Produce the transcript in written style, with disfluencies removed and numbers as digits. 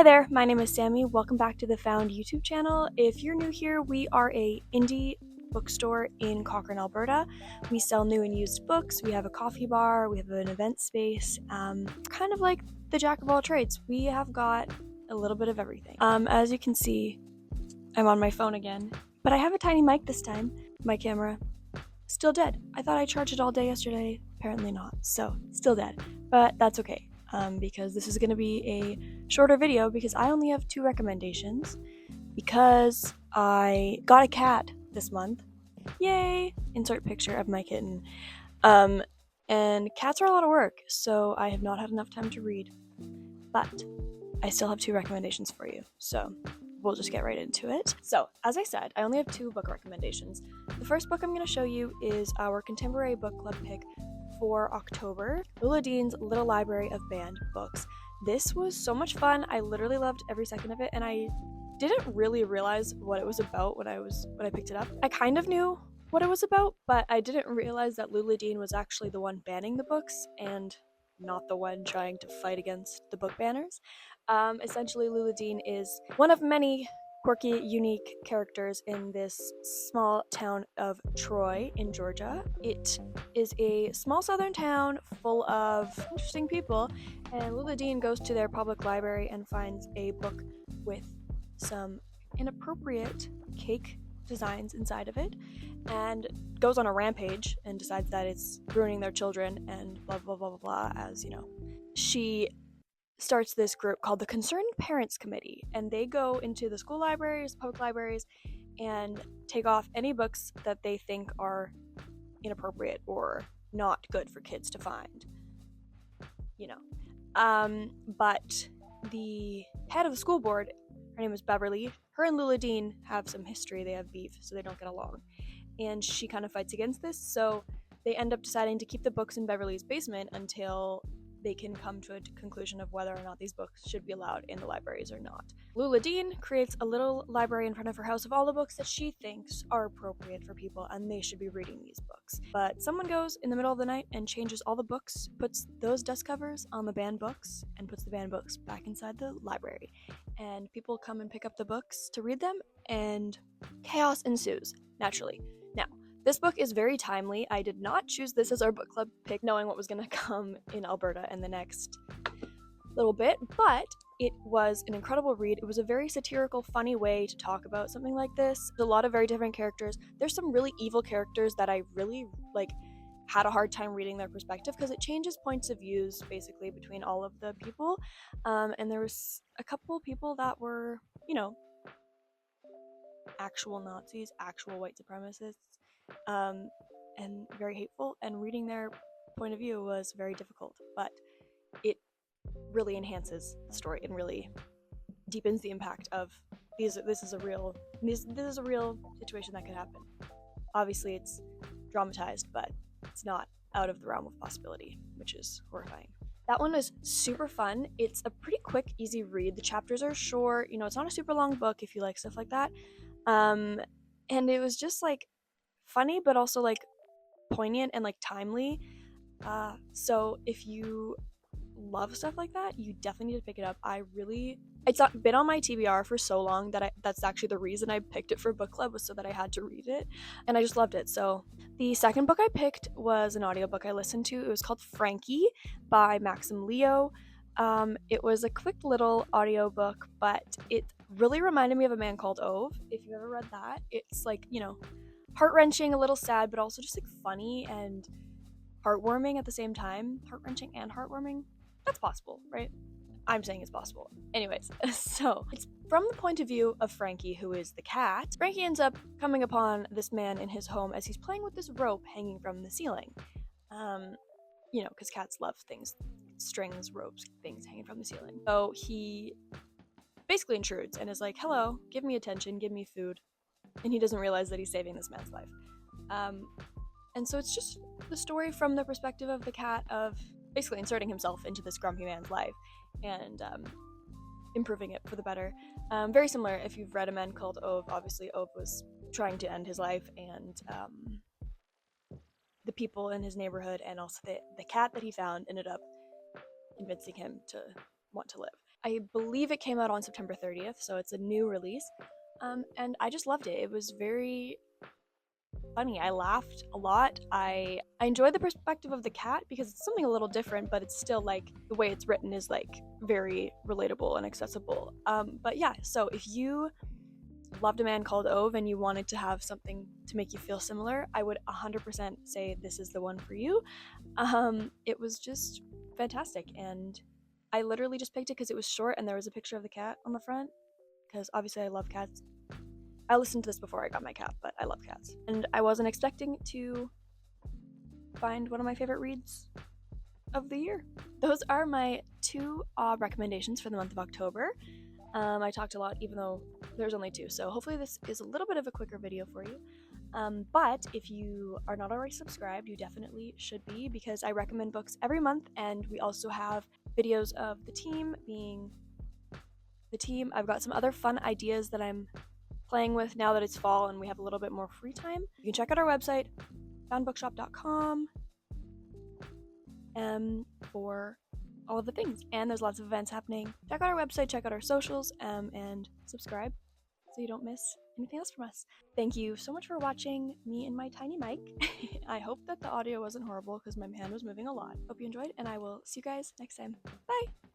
Hi there, my name is Sammie. Welcome back to the Found YouTube channel. If you're new here, we are a indie bookstore in Cochrane, Alberta. We sell new and used books. We have a coffee bar. We have an event space. Kind of like the jack of all trades. We have got a little bit of everything. As you can see, I'm on my phone again, but I have a tiny mic this time. My camera, still dead. I thought I charged it all day yesterday. Apparently not. So, still dead. But that's okay. Because this is going to be a shorter video because I only have 2 recommendations because I got a cat this month. Yay! Insert picture of my kitten. And cats are a lot of work, so I have not had enough time to read. But I still have 2 recommendations for you, so we'll just get right into it. So, as I said, I only have 2 book recommendations. The first book I'm going to show you is our contemporary book club pick for October, Lula Dean's Little Library of Banned Books. This was so much fun. I literally loved every second of it, and I didn't really realize what it was about when I picked it up. I kind of knew what it was about, but I didn't realize that Lula Dean was actually the one banning the books and not the one trying to fight against the book banners. Essentially, Lula Dean is one of many quirky, unique characters in this small town of Troy in Georgia. It is a small southern town full of interesting people, and Lula Dean goes to their public library and finds a book with some inappropriate cake designs inside of it, and goes on a rampage and decides that it's ruining their children and blah blah blah blah blah, as you know. She starts this group called the Concerned Parents Committee, and they go into the school libraries, public libraries, and take off any books that they think are inappropriate or not good for kids to find. But the head of the school board, her name is Beverly, her and Lula Dean have some history, they have beef, so they don't get along. And she kind of fights against this, so they end up deciding to keep the books in Beverly's basement until they can come to a conclusion of whether or not these books should be allowed in the libraries or not. Lula Dean creates a little library in front of her house of all the books that she thinks are appropriate for people and they should be reading these books. But someone goes in the middle of the night and changes all the books, puts those dust covers on the banned books, and puts the banned books back inside the library. And people come and pick up the books to read them, and chaos ensues, naturally. Now, this book is very timely. I did not choose this as our book club pick knowing what was going to come in Alberta in the next little bit, but it was an incredible read. It was a very satirical, funny way to talk about something like this. There's a lot of very different characters. There's some really evil characters that I really had a hard time reading their perspective because it changes points of views basically between all of the people. And there was a couple people that were, actual Nazis, actual white supremacists, and very hateful, and reading their point of view was very difficult, but it really enhances the story and really deepens the impact of this is a real situation that could happen. Obviously it's dramatized, but it's not out of the realm of possibility, which is horrifying. That one was super fun. It's a pretty quick, easy read. The chapters are short, it's not a super long book if you like stuff like that. And it was just funny, but also poignant and timely. So if you love stuff like that, you definitely need to pick it up. It's not been on my TBR for so long that that's actually the reason I picked it for book club, was so that I had to read it, and I just loved it. So the second book I picked was an audiobook I listened to. It was called Frankie by Maxim Leo. It was a quick little audiobook, but it really reminded me of A Man Called Ove. If you've ever read that, it's heart-wrenching, a little sad, but also just funny and heartwarming at the same time. Heart-wrenching and heartwarming? That's possible, right? I'm saying it's possible. Anyways, so it's from the point of view of Frankie, who is the cat. Frankie ends up coming upon this man in his home as he's playing with this rope hanging from the ceiling. Because cats love things, strings, ropes, things hanging from the ceiling. So he basically intrudes and is like, hello, give me attention, give me food. And he doesn't realize that he's saving this man's life. And so it's just the story from the perspective of the cat, of basically inserting himself into this grumpy man's life and improving it for the better. Very similar, if you've read A Man Called Ove, obviously Ove was trying to end his life, and the people in his neighborhood and also the cat that he found ended up convincing him to want to live. I believe it came out on September 30th, so it's a new release. And I just loved it. It was very funny. I laughed a lot. I enjoyed the perspective of the cat because it's something a little different, but it's still like the way it's written is like very relatable and accessible. But yeah, so if you loved A Man Called Ove and you wanted to have something to make you feel similar, I would 100% say this is the one for you. It was just fantastic, and I literally just picked it because it was short and there was a picture of the cat on the front, because obviously I love cats. I listened to this before I got my cat, but I love cats. And I wasn't expecting to find one of my favorite reads of the year. Those are my two recommendations for the month of October. I talked a lot, even though there's only two, so hopefully this is a little bit of a quicker video for you. But if you are not already subscribed, you definitely should be, because I recommend books every month, and we also have videos of the team being the team. I've got some other fun ideas that I'm playing with now that it's fall and we have a little bit more free time. You can check out our website, foundbookshop.com, for all of the things. And there's lots of events happening. Check out our website, check out our socials, and subscribe so you don't miss anything else from us. Thank you so much for watching me and my tiny mic. I hope that the audio wasn't horrible because my hand was moving a lot. Hope you enjoyed, and I will see you guys next time. Bye!